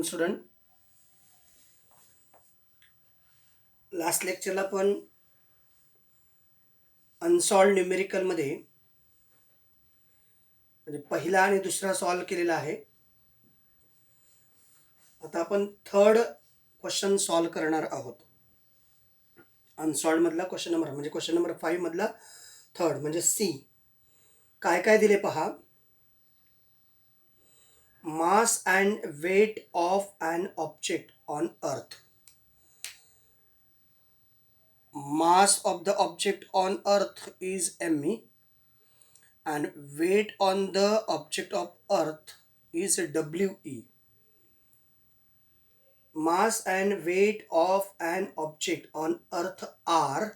Afternoon student. Last लेक्चरला पण unsolved न्यूमेरिकलमध्ये म्हणजे पहिला आणि दुसरा सॉल्व केलेला आहे. आता आपण थर्ड क्वेश्चन सॉल्व करणार आहोत. अनसॉल्व मधला क्वेश्चन नंबर म्हणजे क्वेश्चन नंबर 5 मधला थर्ड म्हणजे सी. काय काय दिले पहा. Mass and weight of an object on earth. Mass of the object on earth is me and weight on the object of earth is we. Mass and weight of an object on earth are.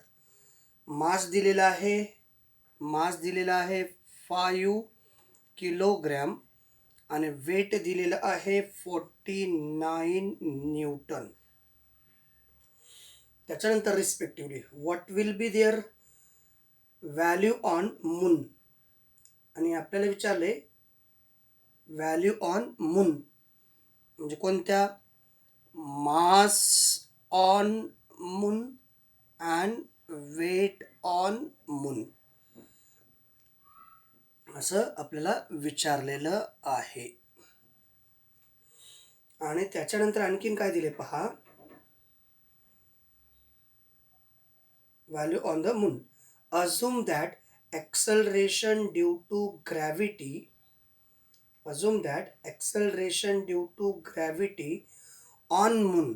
मास दिलेला आहे 5 kilogram आणि weight दिलेला आहे 49 newton. त्याच्यानंतर respectively what will be their value on moon. आणि आपल्याला विचारले value on moon म्हणजे कोणत्या. Mass on moon and weight on moon असं आपल्याला विचारलेलं आहे. आणि त्याच्यानंतर आणखीन काय दिले पहा. Value on the moon. Assume that acceleration due to gravity on moon.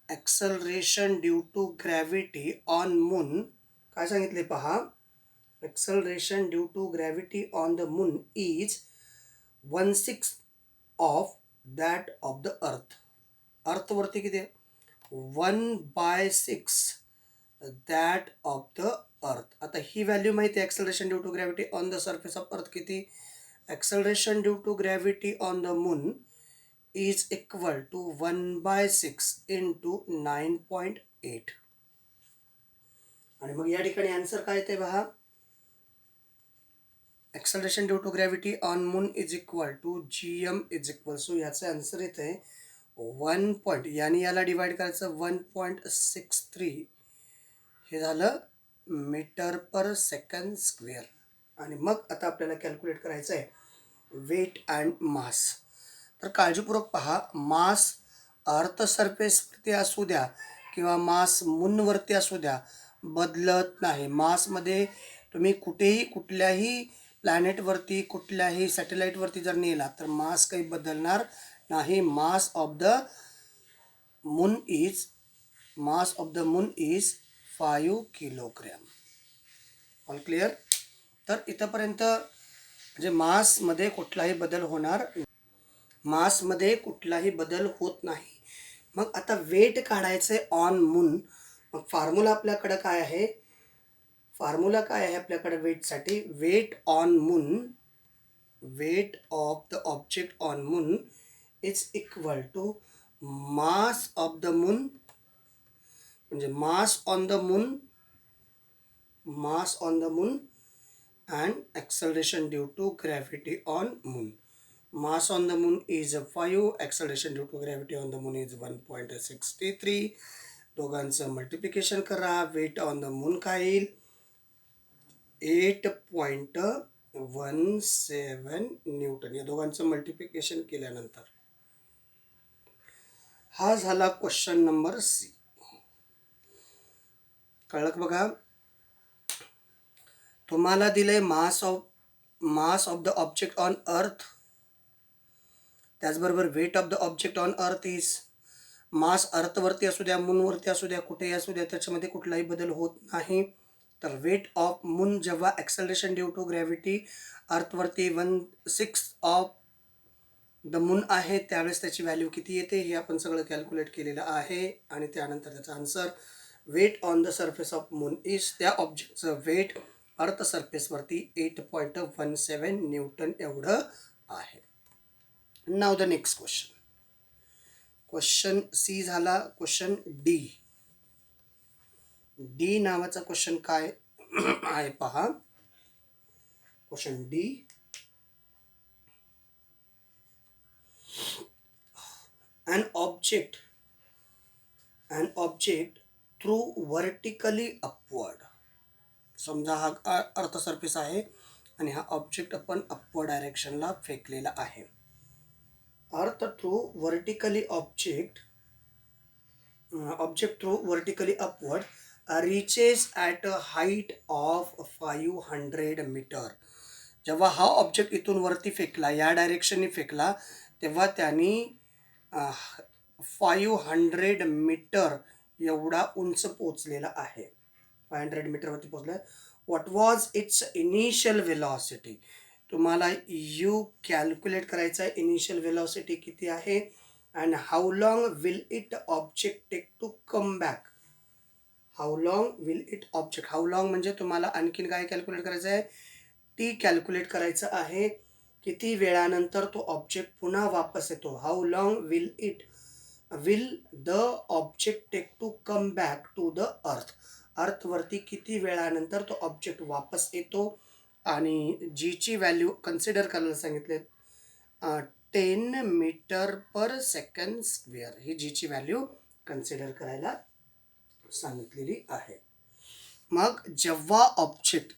Acceleration due to gravity on moon काय सांगितले पहा. Acceleration due to gravity on the moon is 1/6 of that of the earth. अर्थ वरती किती आहे. 1/6 that of the earth. आता ही value माहिती आहे. acceleration due to gravity on the surface of earth किती. acceleration due to gravity on the moon is equal to 1/6 into 9.8. आणि मग या ठिकाणी आन्सर काय येते पहा. acceleration due to gravity on moon is equal to gm is equal. So याचं answer येते 1 पॉईंट याने याला डिवाइड करायचं 1.63 हे झालं मीटर पर सेकंड स्क्वेअर. आणि मग आता आपल्याला कॅल्क्युलेट करायचं आहे वेट अँड मास. तर काळजीपूर्वक पहा. मास अर्थ सरफेसवरती असू द्या किंवा मास मूनवरती असू द्या बदलत नाही. मासमध्ये तुम्ही कुठेही कुठल्याही प्लॅनेटवरती कुठल्याही सॅटेलाईटवरती जर नेला तर मास काही बदलणार नाही. मास of the moon is 5 kilogram. All clear. तर इथंपर्यंत म्हणजे मासमध्ये कुठलाही बदल होत नाही. मग आता वेट काढायचं आहे ऑन मून. मग फॉर्म्युला आपल्याकडे काय आहे. आपल्याकडे वेटसाठी. Weight on moon, weight of the object on moon is equal to mass of the moon म्हणजे mass on the moon and acceleration due to gravity on moon. Mass on the moon is 5, acceleration due to gravity on the moon is 1.63. दोघांचं multiplication करा. Weight on the moon काय येईल 8.17 Newton. या दोघांचं multiplication केल्यानंतर हा झाला question number C. कळलं बघा. तुम्हाला दिले mass of the object on earth. त्याचबरोबर weight of the object on earth is. Mass अर्थवरती असू द्या मूनवरती असू द्या कुठेही असू द्या त्याच्यामध्ये कुठलाही बदल होत नाही. तर वेट ऑफ मून जेव्हा ॲक्सेलरेशन ड्यू टू ग्रॅव्हिटी अर्थवरती 1/6 ऑफ द मून आहे त्यावेळेस त्याची व्हॅल्यू किती येते हे आपण सगळं कॅल्क्युलेट केलेलं आहे. आणि त्यानंतर त्याचा answer weight on the surface of moon is. त्या ऑब्जेक्टचं वेट अर्थ सरफेसवरती 8.17 न्यूटन एवढं आहे. Now the next question C झाला. क्वेश्चन डी नावाचा क्वेश्चन काय आहे पहा. Question D. an object through vertically upward. समजा हा अर्थ सरफेस आहे आणि हा ऑब्जेक्ट आपण अपवर्ड डायरेक्शनला फेकलेला आहे. Earth through vertically object through vertically upward reaches at a height of 500 metre. जेव्हा हा ऑब्जेक्ट इथून वरती फेकला, या डायरेक्शनने फेकला, तेव्हा त्यांनी 500 मीटर एवढा उंच पोचलेला आहे. 500 मीटरवरती पोचला. What was it's initial velocity? तुम्हाला यू कॅल्क्युलेट करायचा आहे. इनिशियल वेलॉसिटी किती आहे and how long will it object take to come back? how long म्हणजे तुम्हाला आणखीन काय कॅल्क्युलेट करायचं आहे? टी कॅल्क्युलेट करायचं आहे. किती वेळानंतर तो ऑब्जेक्ट पुन्हा वापस येतो. How long will the object take to come back to the अर्थवरती किती वेळानंतर तो ऑब्जेक्ट वापस येतो. आणि जीची व्हॅल्यू कन्सिडर करायला सांगितले 10 मीटर पर सेकंड स्क्वेअर. ही जीची व्हॅल्यू कन्सिडर करायला सांगितलेली आहे. मग जेव्हा ऑब्जेक्ट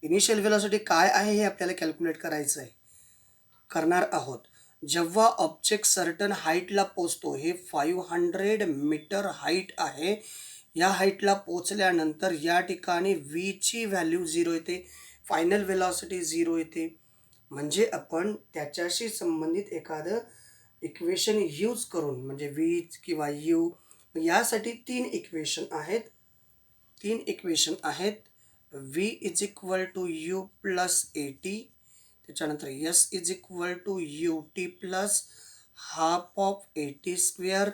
इनिशियल वेलॉसिटी काय आहे हे आपल्याला कॅल्क्युलेट करायचं आहे, करणार आहोत. जेव्हा ऑब्जेक्ट सर्टन हाईटला पोचतो, हे 500 मीटर हाईट आहे, या हाईटला पोचल्यानंतर या ठिकाणी व्हीची व्हॅल्यू 0 येते, फायनल वेलॉसिटी 0 येते. म्हणजे आपण त्याच्याशी संबंधित एखादं इक्वेशन यूज करून, म्हणजे व्ही किंवा यू, यासाठी 3 इक्वेशन आहेत. V is equal to U plus A T, त्याच्यानंतर S is equal to U T plus half of A T square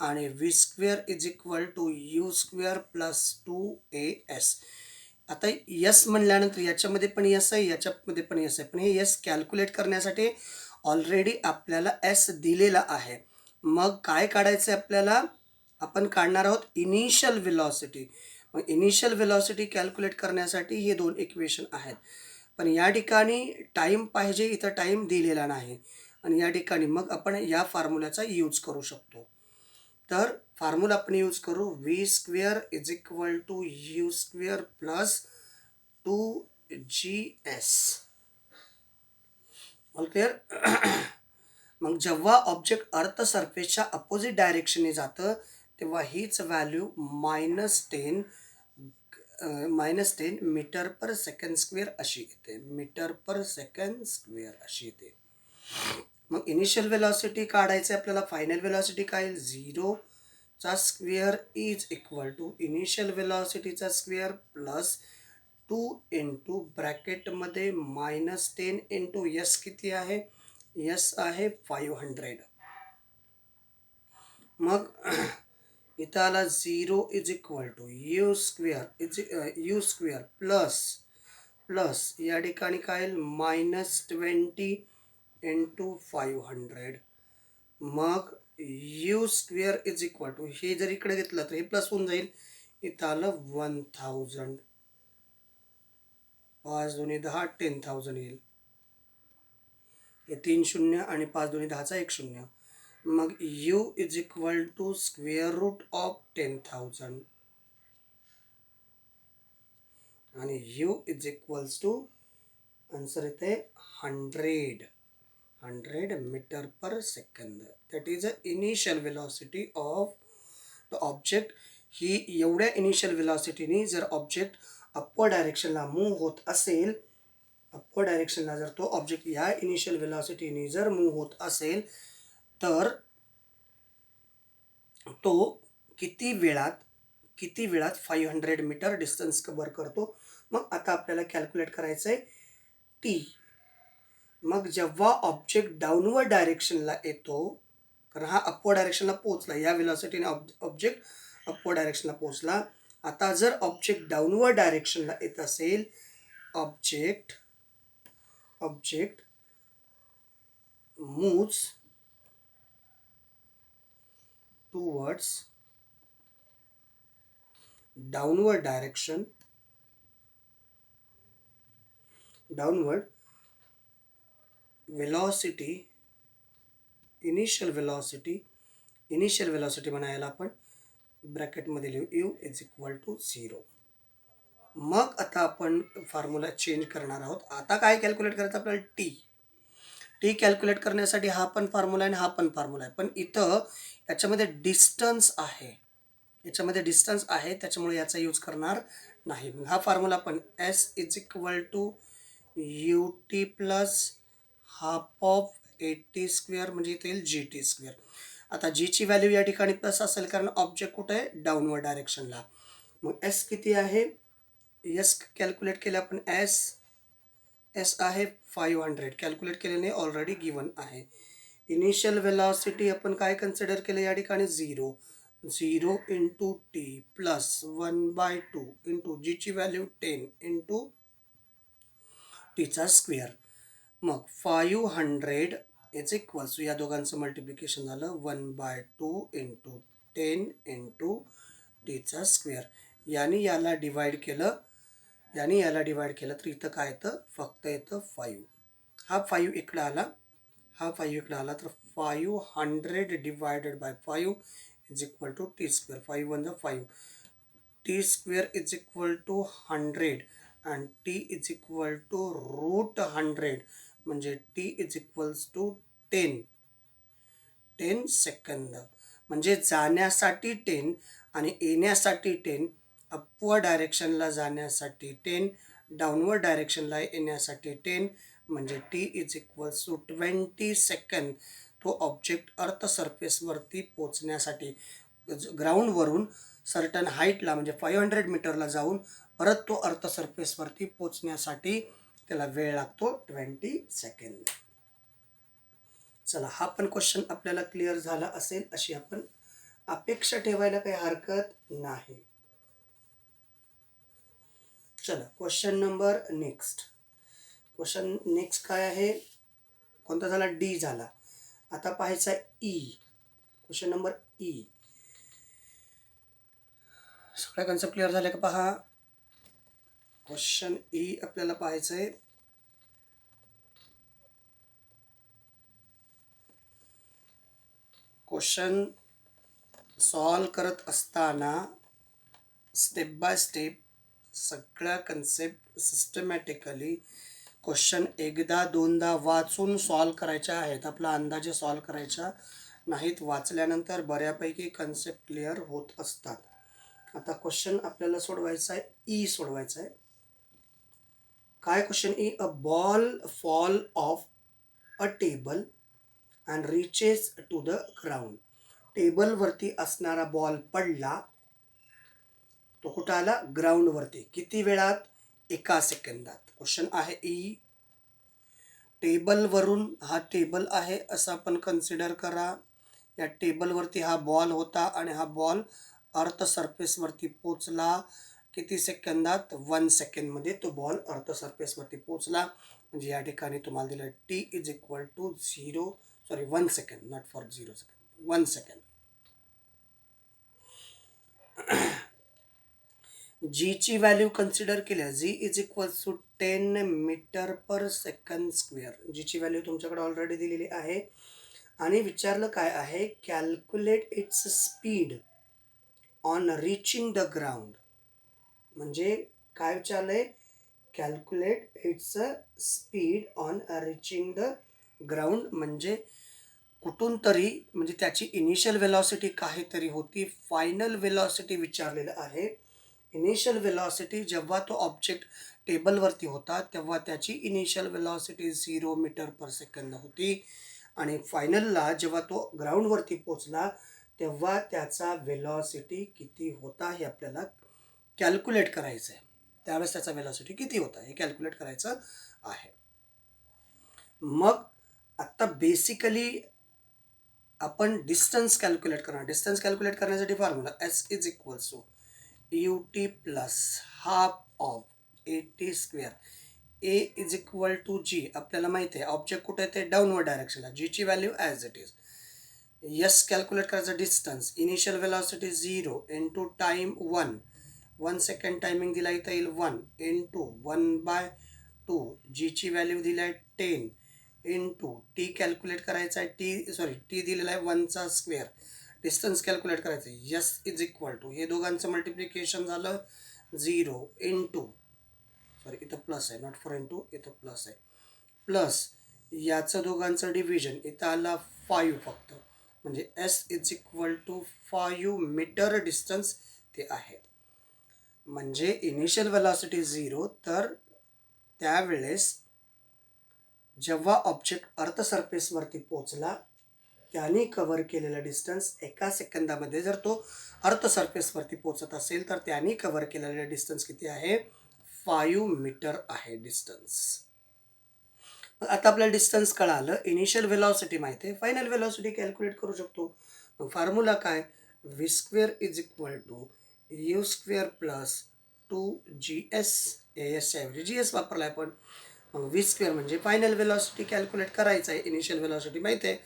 आणि V square is equal to U square plus 2as. आता yes म्हणल्यानंतर याच्यामध्ये पण yes आहे, याच्यामध्ये पण yes आहे, पण हे यस कॅल्क्युलेट करण्यासाठी ऑलरेडी आपल्याला एस दिलेला आहे. मग काय काढायचं आहे आपल्याला? आपण काढणार आहोत इनिशियल वेलॉसिटी. मग इनिशियल वेलॉसिटी कॅल्क्युलेट करण्यासाठी हे 2 इक्वेशन आहेत. पण या ठिकाणी टाईम पाहिजे, इथं टाईम दिलेला नाही. आणि या ठिकाणी मग आपण या फॉर्म्युल्याचा यूज करू शकतो. तर फॉर्म्युला आपण यूज करू. V square is equal to U square plus 2gs. All clear? मग जेव्हा ऑब्जेक्ट अर्थ सरफेसच्या अपोजिट डायरेक्शनने जातं, तेव्हा हीच value -10 metre per second square अशी येते. मीटर पर सेकंड स्क्वेअर अशी येते. मग इनिशियल वेलॉसिटी काढायचं आहे आपल्याला. फायनल वेलॉसिटी काय येईल? 0चा square is equal to initial वेलॉसिटीचा स्क्वेअर प्लस 2 इंटू ब्रॅकेटमध्ये -10 इंटू यस किती आहे? यस आहे 500. मग इथं आला 0 is equal to U square plus या ठिकाणी काय येईल? -20 इंटू 500. मग U square is equal to, हे जर इकडे घेतलं तर हे प्लस होऊन जाईल. इथं आलं 1000. 5 दुनी 10, 10,000 येईल. हे 3 शून्य आणि 5 दुनी 10चा 1 शून्य. मग U is equal to square root of 10,000 आणि U is equals to answer येते 100 meter per second. That is a initial velocity of the object. ही एवढ्या इनिशियल वेलॉसिटीने जर ऑब्जेक्ट अपवर्ड डायरेक्शनला मूव्ह होत असेल, अपवर्ड डायरेक्शनला जर तो ऑब्जेक्ट या इनिशियल वेलॉसिटीने जर मूव्ह होत असेल, तर तो किती वेळात 500 मीटर डिस्टन्स कव्हर करतो. मग आता आपल्याला कॅल्क्युलेट करायचं आहे टी. मग जेव्हा ऑब्जेक्ट डाऊनवर्ड डायरेक्शनला येतो, कारण हा अपवर्ड डायरेक्शनला पोहोचला, या वेलॉसिटीने ऑब्जेक्ट अपवर्ड डायरेक्शनला पोहोचला. आता जर ऑब्जेक्ट डाऊनवर्ड डायरेक्शनला येत असेल, object moves towards downward direction, downward velocity, initial velocity initial velocity म्हणायला आपण ब्रॅकेटमध्ये लिहू यू इज इक्वल टू 0. मग आता आपण फॉर्म्युला चेंज करणार आहोत. आता काय कॅल्क्युलेट करायचं आपल्याला टी कॅल्क्युलेट करण्यासाठी हा पण फॉर्म्युला आहे आणि हा पण फॉर्म्युला आहे. पण इथं याच्यामध्ये डिस्टन्स आहे. त्याच्यामुळे याचा यूज करणार नाही. हा फॉर्म्युला पण S is equal to U T plus half of T square म्हणजे इथे येईल जी टी स्क्वेअर. आता जीची व्हॅल्यू या ठिकाणी प्लस असेल कारण ऑब्जेक्ट कुठे आहे डाऊनवर्ड डायरेक्शनला. मग एस किती आहे एस कॅल्क्युलेट केले आपण एस आहे 500 कॅल्क्युलेट केल्याने ऑलरेडी गिवन आहे. इनिशियल वेलॉसिटी आपण काय कन्सिडर केलं या ठिकाणी 0 इंटू टी प्लस 1/2 इंटू जीची व्हॅल्यू 10 इंटू टीचा स्क्वेअर. मग 500 इज इक्वल्स या दोघांचं मल्टिप्लिकेशन झालं 1/2 इंटू 10 इंटू टीचा स्क्वेअर. याला डिवाइड केलं तर इथं काय येतं फक्त येतं 5. हा 5 इकडं आला तर 500 divided by 5 is equal to T square. 5 one the 5 T square is equal to 100 आणि T is equal to root 100 म्हणजे T is equals to 10 second. म्हणजे जाण्यासाठी 10 आणि येण्यासाठी 10. अपवर्ड डायरेक्शनला जाण्यासाठी 10, डाऊनवर्ड डायरेक्शनला येण्यासाठी 10 म्हणजे T is equals to 20 second. तो ऑब्जेक्ट अर्थ सरफेसवरती पोचण्यासाठी ग्राउंडवरून सर्टन हाईटला म्हणजे 500 मीटरला जाऊन परत तो अर्थ सरफेसवरती पोचण्यासाठी त्याला वेळ लागतो 20 सेकंद. चला हा पण क्वेश्चन आपल्याला क्लिअर झाला असेल अशी आपण अपेक्षा ठेवायला काही हरकत नाही. चला क्वेश्चन नेक्स्ट काय आहे कोणता झाला डी झाला. आता पाहायचा ई. Question number E. सगळ्या कन्सेप्ट क्लिअर झाले का पहा. क्वेश्चन ई आपल्याला पाहायचं आहे. क्वेश्चन सॉल्व करत असताना स्टेप बाय स्टेप सगळ्या कन्सेप्ट सिस्टमॅटिकली क्वेश्चन एकदा दोनदा वाचून सॉल्व करायच्या आहेत. आपला अंदाजे सॉल्व करायच्या नाहीत. वाचल्यानंतर बऱ्यापैकी कन्सेप्ट क्लिअर होत असतात. आता क्वेश्चन आपल्याला सोडवायचा आहे ई सोडवायचा आहे. काय question E. A ball fall off a table and reaches to the ground. टेबलवरती असणारा बॉल पडला. तो कुठं आला ग्राउंडवरती. किती वेळात 1 सेकंदात. क्वेश्चन आहे ई. टेबलवरून हा टेबल आहे असं आपण कन्सिडर करा. या टेबलवरती हा बॉल होता आणि हा बॉल अर्थ सरफेसवरती पोचला. किती सेकंदात 1 सेकंडमध्ये तो बॉल अर्थ सरफेसवरती पोचला. म्हणजे या ठिकाणी तुम्हाला दिलं T is equal to 1 second not for 0 second 1 second. जीची व्हॅल्यू कन्सिडर केल्या G is equal to 10 metre per second square. जीची व्हॅल्यू तुमच्याकडे ऑलरेडी दिलेली आहे आणि विचारलं काय आहे calculate its speed on reaching the ground. म्हणजे काय विचारलंय calculate its speed on reaching the ground म्हणजे कुठून तरी म्हणजे त्याची इनिशियल वेलॉसिटी काहीतरी होती. फायनल वेलॉसिटी विचारलेलं आहे. इनिशियल वेलॉसिटी जेव्हा तो ऑब्जेक्ट टेबलवरती होता तेव्हा त्याची initial velocity 0 metre per second होती आणि फायनलला जेव्हा तो ग्राउंडवरती पोचला तेव्हा त्याचा वेलॉसिटी किती होता हे आपल्याला कॅल्क्युलेट करायचं आहे. त्यावेळेस त्याचा वेलॉसिटी किती होता हे कॅल्क्युलेट करायचं आहे. मग आत्ता बेसिकली आपण डिस्टन्स कॅल्क्युलेट करणार. डिस्टन्स कॅल्क्युलेट करण्यासाठी formula S is equals to U T plus half of T square. A is equal to G. आपल्याला माहिती आहे ऑब्जेक्ट कुठे आहे ते डाऊनवर्ड डायरेक्शनला. जीची value as it is. S calculate करायचं distance. Initial velocity 0 into time 1 second timing दिला इथं येईल 1 इंटू 1/2. जीची व्हॅल्यू दिली आहे 10 इंटू टी कॅल्क्युलेट करायचा आहे टी दिलेला आहे 1चा स्क्वेअर डिस्टन्स कॅल्क्युलेट करायचं. यस इज इक्वल टू हे दोघांचं मल्टिप्लिकेशन झालं 0 इंटू, सॉरी इथं प्लस आहे, नॉट फॉर इंटू, इथं प्लस आहे, प्लस याचं दोघांचं डिव्हिजन इथं आला 5 फक्त, म्हणजे S is equal to 5 metre distance ते आहे. म्हणजे इनिशियल वेलॉसिटी 0, तर त्यावेळेस जेव्हा ऑब्जेक्ट अर्थ सरफेसवरती पोचला त्याने कव्हर केलेला डिस्टन्स एका सेकंदामध्ये, जर तो अर्थ सरफेसवरती पोचत असेल तर त्याने कव्हर केलेला डिस्टन्स किती आहे? 5 मीटर आहे डिस्टन्स. आता आपल्याला डिस्टन्स कळालं, इनिशियल वेलॉसिटी माहिती आहे, फायनल वेलॉसिटी कॅल्क्युलेट करू शकतो. मग फॉर्म्युला काय? V square is equal to U square plus 2GS, एसच्या ऐवजी GS वापरला आहे आपण. मग व्ही स्क्वेअर म्हणजे फायनल वेलॉसिटी कॅल्क्युलेट करायचं आहे. इनिशियल वेलॉसिटी माहिती आहे,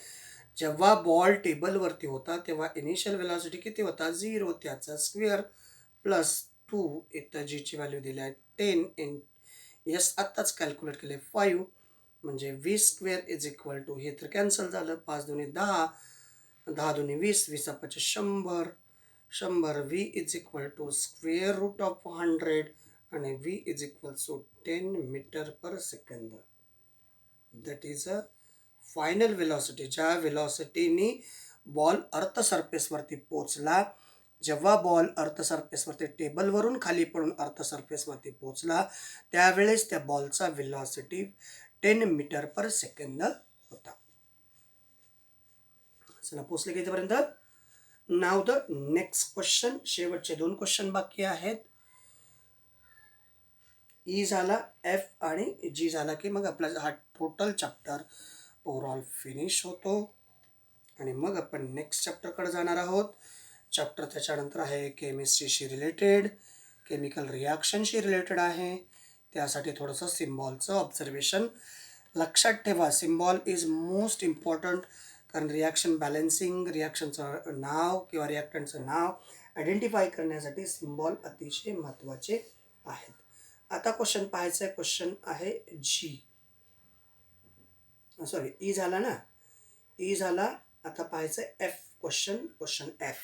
जेव्हा बॉल टेबलवरती होता तेव्हा इनिशियल वेलॉसिटी किती होता? 0, त्याचा स्क्वेअर प्लस 2, इथं जीची व्हॅल्यू दिली आहे 10 इन, यस आत्ताच कॅल्क्युलेट केले 5, म्हणजे V square is equal to, हे तर कॅन्सल झालं, 5 दुनी 10, 10 दुनी 20, 20 5 100, 100 V is equal to square root of 100 आणि व्ही is equal to 10 metre per second. That is a final velocity. ज्या वेलॉसिटीनी बॉल अर्थ सरफेसवरती पोचला, जेव्हा बॉल अर्थ सरफेसवरती टेबलवरून खाली पडून अर्थ सरफेसवरती पोचला त्यावेळेस त्या बॉलचा वेलॉसिटी 10 मीटर पर सेकंद होता. चला पोचले की इथेपर्यंत. नाव द नेक्स्ट क्वेश्चन. शेवटचे 2 क्वेश्चन बाकी आहेत. ई झाला, एफ आणि जी झाला की मग आपला हा टोटल चॅप्टर ओव्हरऑल फिनिश होतो आणि मग आपण नेक्स्ट चॅप्टरकडे जाणार आहोत. चॅप्टर त्याच्यानंतर आहे केमिस्ट्रीशी रिलेटेड, केमिकल रिॲक्शनशी रिलेटेड आहे. त्यासाठी थोडंसं सिम्बॉलचं ऑब्झर्वेशन लक्षात ठेवा. सिम्बॉल इज मोस्ट इम्पॉर्टंट, कारण रिॲक्शन बॅलन्सिंग, रिॲक्शनचं नाव किंवा रिॲक्टंटचं नाव आयडेंटिफाय करण्यासाठी सिम्बॉल अतिशय महत्त्वाचे आहेत. आता क्वेश्चन पाहायचं आहे. क्वेश्चन आहे जी, सॉरी ई झाला ना, ई झाला. आता पाहायचं आहे एफ क्वेश्चन एफ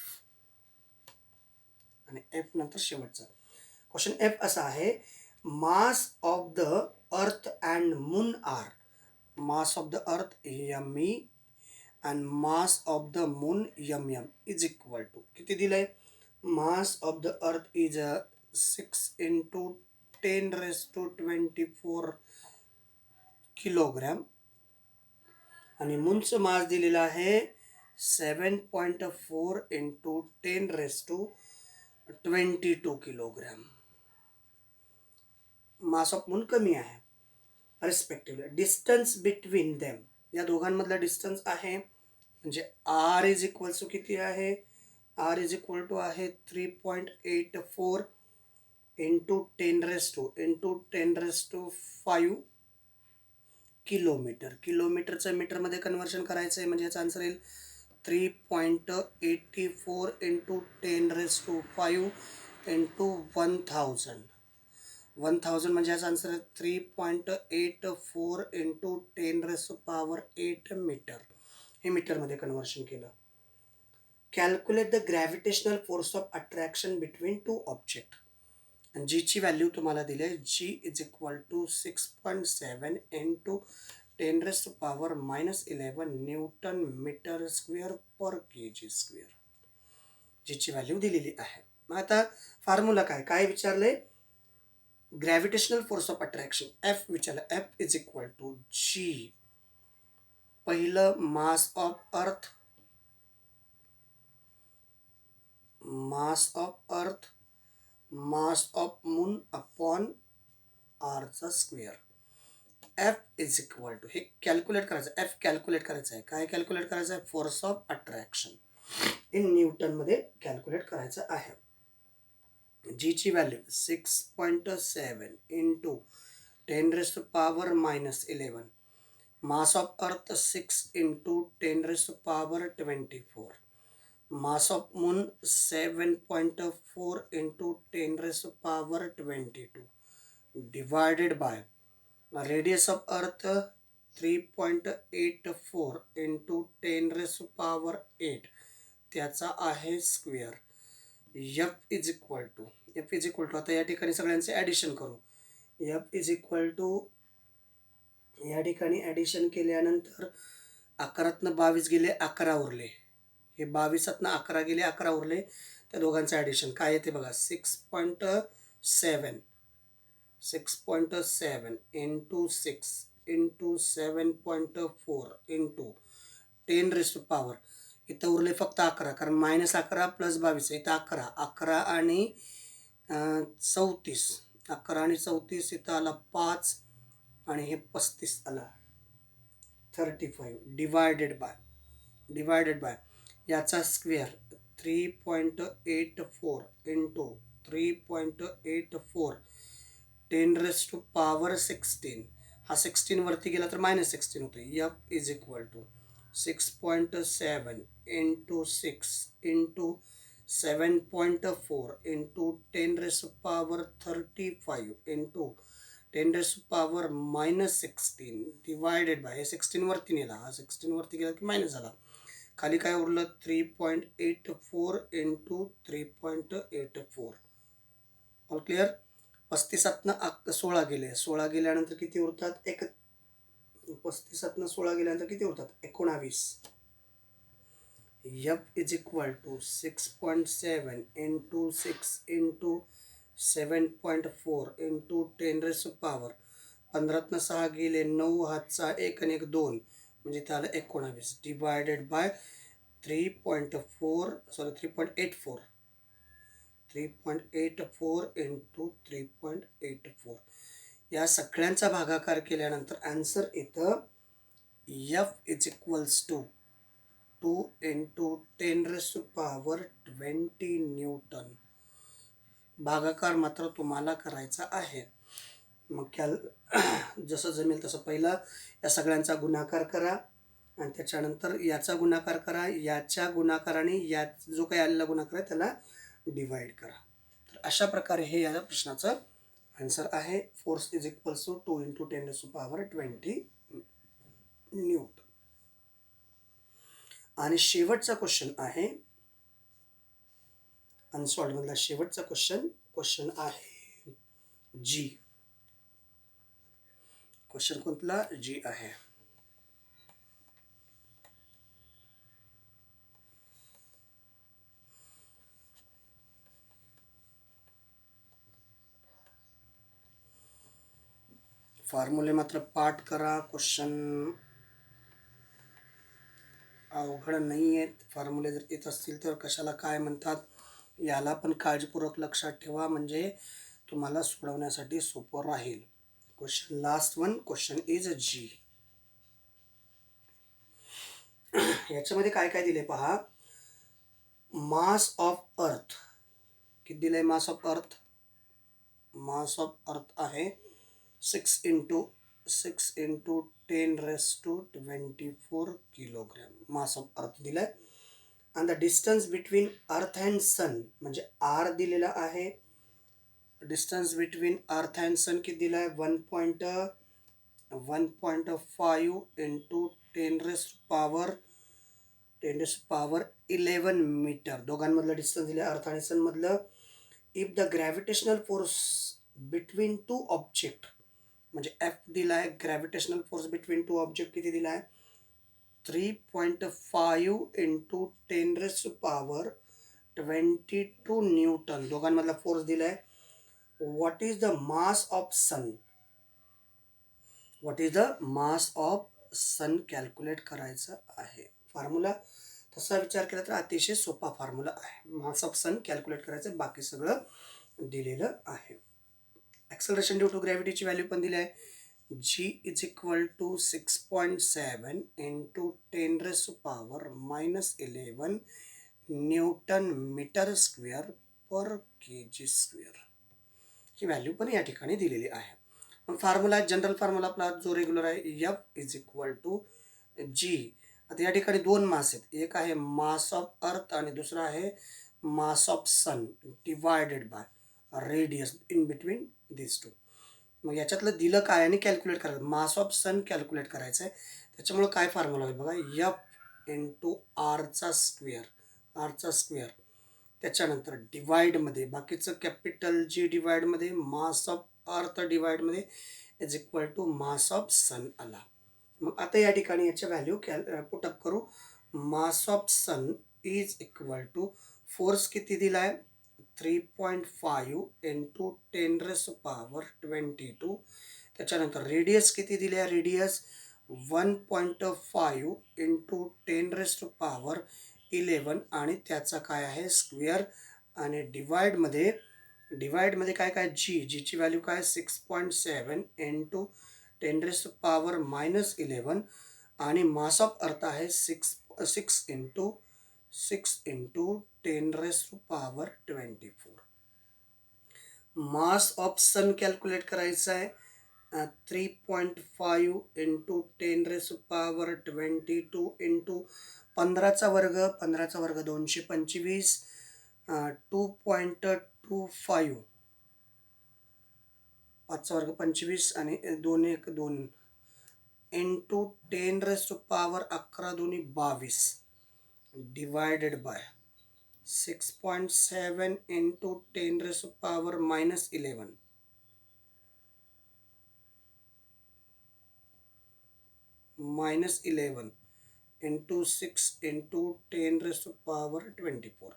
आणि एफ नंतर शेवटचा क्वेश्चन. एफ असा आहे, mass of the earth and moon are, mass of the earth ME and mass of the moon MM is equal to, किती दिलंय? Mass of the earth is 6 into 10⁻²4 kilogram आणि मूनचं mass दिलेलं आहे 7.4 into 10⁻22 kilogram. Mass of moon कमी आहे respectively. Distance between them, या दोघांमधला डिस्टन्स आहे म्हणजे आर इज इक्वल टू किती आहे? आर इज इक्वल टू आहे 3.84 into 10⁻5 किलोमीटर. किलोमीटरचं मीटरमध्ये कन्वर्शन करायचं आहे म्हणजे याचा आन्सर येईल 3.84 into 10⁻5 into 1000. 1000 म्हणजे याचा आन्सर आहे 3.84 into 10⁻8 मीटर. हे मीटरमध्ये कन्वर्शन केलं. Calculate the gravitational force of attraction between 2 object. आणि जीची व्हॅल्यू तुम्हाला दिली आहे, G is equal to 6.7 into 10⁻11 newton meter square per kg square. जीची व्हॅल्यू दिलेली आहे. मग आता फॉर्म्युला काय विचारलंय? Gravitational force of attraction F विचारलं. F is equal to G, पहिलं mass of earth, mass of moon upon आरचा square. F is equal to, हे कॅल्क्युलेट करायचं, एफ कॅल्क्युलेट करायचं आहे. काय कॅल्क्युलेट करायचं आहे? फोर्स ऑफ अट्रॅक्शन इन न्यूटनमध्ये कॅल्क्युलेट करायचं आहे. जीची व्हॅल्यू 6.7 into 10⁻11, मास ऑफ अर्थ 6 into 10⁻24, mass of moon 7.4 into 10⁻22 divided by radius of earth 3.84 into 10⁻8 त्याचा आहे square. F is equal to आता या ठिकाणी सगळ्यांचे ॲडिशन करू. एफ इज इक्वल टू या ठिकाणी ॲडिशन केल्यानंतर 11तनं 22 गेले, 11 उरले. हे 22तनं 11 गेले, 11 उरले. त्या दोघांचं ॲडिशन काय येते बघा, 6.7 इंटू 6 इंटू 7.4 इंटू 10⁻⁴. इथं उरले फक्त 11, कारण -11 + 22 इथं 11 आणि 34. 11 आणि 34 इथं आला 5 आणि हे 35 आला 35 डिवायडेड बाय याचा स्क्वेअर 3.84 इंटू 3.84 10⁻16. हा 16 वरती गेला तर -16 होतो. F is equal to 6.7 into 6 into 7.4 into 10⁻35 into 10⁻−16 divided by, हे 16 वरती नेला, हा 16 वरती गेला की मायनस झाला. खाली काय उरलं, 3.84 इंटू 3.84. All clear. 35तनं 16 गेले, 16 गेल्यानंतर किती उरतात, 35तनं 16 गेल्यानंतर किती उरतात, 19. F is equal to 6.7 into 6 into 7.4 into 10⁻. 15तनं 6 गेले, 9 हातचा 1 आणि 1 2, म्हणजे त्याला 19 डिवायडेड बाय 3.84 इंटू 3.84. या सगळ्यांचा भागाकार केल्यानंतर आन्सर येतं F is equals to 2 into 10⁻20 newton. भागाकार मात्र तुम्हाला करायचा आहे. मग जसं जमेल तसं पहिला या सगळ्यांचा गुणाकार करा आणि त्याच्यानंतर याचा गुणाकार करा, याच्या गुणाकाराने या जो काही आलेला गुणाकार आहे त्याला डिवाइड करा. तर अशा प्रकारे हे या प्रश्नाचं आन्सर आहे. Force is equals to 2 into 10⁻20 newton. आणि शेवटचा क्वेश्चन आहे अनसॉल्ड मधला शेवटचा क्वेश्चन आहे जी. क्वेश्चन कोणता, जी आहे. फॉर्म्युले मात्र पाठ करा. क्वेश्चन अवघड नाही आहेत. फॉर्म्युले जर येत असतील तर कशाला काय म्हणतात याला पण काळजीपूर्वक लक्षात ठेवा, म्हणजे तुम्हाला सोडवण्यासाठी सोपं राहील. Question last one, question is G. याच्यामध्ये काय काय दिले पहा. मास ऑफ अर्थ किती दिलंय, मास ऑफ अर्थ आहे 6 into 10⁻24 kilogram mass of earth दिलाय. आणि the distance between earth and sun, म्हणजे आर दिलेला आहे. Distance between earth and sun किती दिलाय, 1.5 इंटू 10⁻11 मीटर. दोघांमधलं डिस्टन्स दिलं अर्थ आणि सन मधलं. If the gravitational force between two object, म्हणजे एफ दिलाय, gravitational force between two object किती दिलाय, 3.5 इंटू 10⁻22 न्यूटन. दोघांमधला फोर्स दिलाय. What is the mass of sun calculate करायचं आहे. फॉर्म्युला तसा विचार केला तर अतिशय सोपा फॉर्म्युला आहे. मास ऑफ सन कॅल्क्युलेट करायचं, बाकी सगळं दिलेलं आहे. ॲक्सलरेशन ड्यू टू ग्रॅव्हिटीची व्हॅल्यू पण दिली आहे. G is equal to 6.7 into 10⁻11 newton meter square per kg square. ही व्हॅल्यू पण या ठिकाणी दिलेली आहे. पण फॉर्म्युला, जनरल फॉर्म्युला आपला जो रेग्युलर आहे, एफ इज इक्वल टू जी. आता या ठिकाणी दोन मास आहेत, एक आहे मास ऑफ अर्थ आणि दुसरा आहे mass of sun divided by radius in between this two. मग याच्यातलं दिलं काय आणि कॅल्क्युलेट करायचं, मास ऑफ सन कॅल्क्युलेट करायचं आहे. त्याच्यामुळं काय फॉर्म्युला होईल बघा, एफ इंटू आरचा स्क्वेअर आरचा स्क्वेअर. त्याच्यानंतर डिवाइडमध्ये बाकीचं कॅपिटल जी डिवाइडमध्ये मास ऑफ अर्थ डिवाइडमध्ये is equal to mass of sun आला. मग आता या ठिकाणी याच्या व्हॅल्यू पुटअप करू. Mass of sun is equal to force किती दिला आहे 3.5 इंटू 10⁻²2. त्याच्यानंतर रेडियस किती दिले आहे रेडियस 1.5 इंटू 10⁻11 आणि त्याचा काय आहे स्क्वेअर. आणि डिवाइडमध्ये काय काय जीची व्हॅल्यू काय 6.7 इंटू 10⁻11 आणि मास ऑफ अर्थ आहे 6 into 10⁻24. Mass of sun calculate करायचं आहे 3.5 इंटू 10⁻22 इंटू 15 चा वर्ग 225 2.25 5चा वर्ग 25 आणि 2 1 2 इंटू 10⁻11 दोन्ही 22 divided by 6.7 into 10⁻11 -11 into 6 into 10⁻24.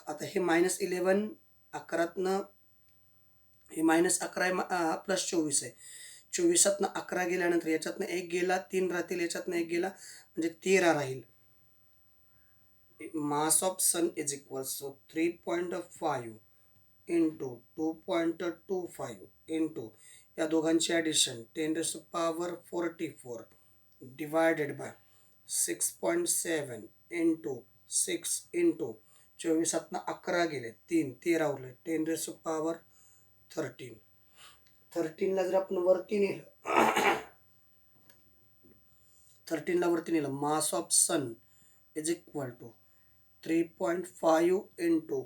आता हे -11 11तनं हे -11 आहे प्लस 24 आहे. 24तनं 11 गेल्यानंतर याच्यातनं 1 गेला 3 राहतील याच्यातनं 1 गेला म्हणजे 13 राहील. Mass of sun is equals to 3.5 into 2.25 into या दोघांची addition 10⁻44 divided by 6.7 into 6 into 24तनं 11 गेले 13 उरले 10⁻13. 13ला जर आपण वरती नेलं 13ला वरती नेलं mass of sun is equal to 3.5 into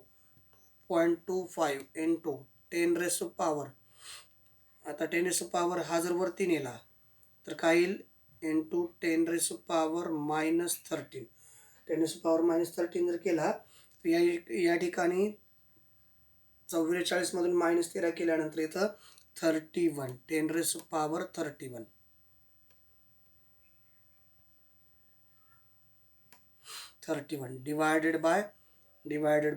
2.25 into 10⁻. आता 10⁻ हा जर वरती नेला तर काय येईल इंटू 10⁻−13. 10⁻−13 जर केला तर या ठिकाणी 44 मधून -13 केल्यानंतर इथं 31 10⁻31 31 डिवायडेड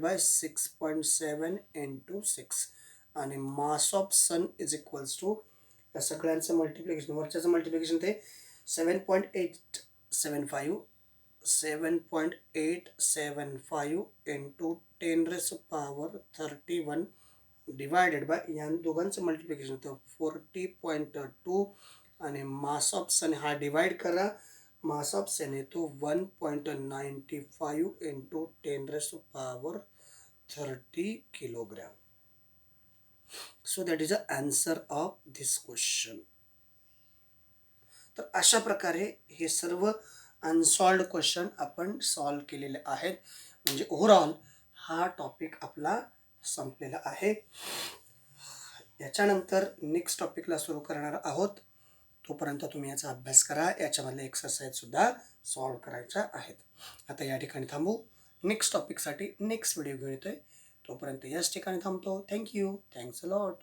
बाय 6.7 इंटू 6 आणि mass of sun is equals to या सगळ्यांचं मल्टिप्लिकेशन वरच्याचं मल्टिप्लिकेशन ते 7.875 इंटू 10⁻31 डिवायडेड बाय या दोघांचं मल्टिप्लिकेशन तर 40.2 आणि मास ऑफ सन हा डिवाइड करा. मास ऑफ सन येतो 1.95 into 10⁻30 kilogram. So that is a answer of this question. तर अशा प्रकारे हे सर्व अनसॉल्व्ड क्वेश्चन आपण सॉल्व केलेले आहेत. म्हणजे ओव्हरऑल हा टॉपिक आपला संपलेला आहे. याच्यानंतर नेक्स्ट टॉपिकला सुरू करणार आहोत. तोपर्यंत तुम्ही याचा अभ्यास करा. याच्यामधले एक्सरसाइजसुद्धा सॉल्व करायच्या आहेत. आता या ठिकाणी थांबू. नेक्स्ट टॉपिकसाठी नेक्स्ट व्हिडिओ घेऊन येतोय. तोपर्यंत याच ठिकाणी थांबतो. थँक्यू. Thanks a lot.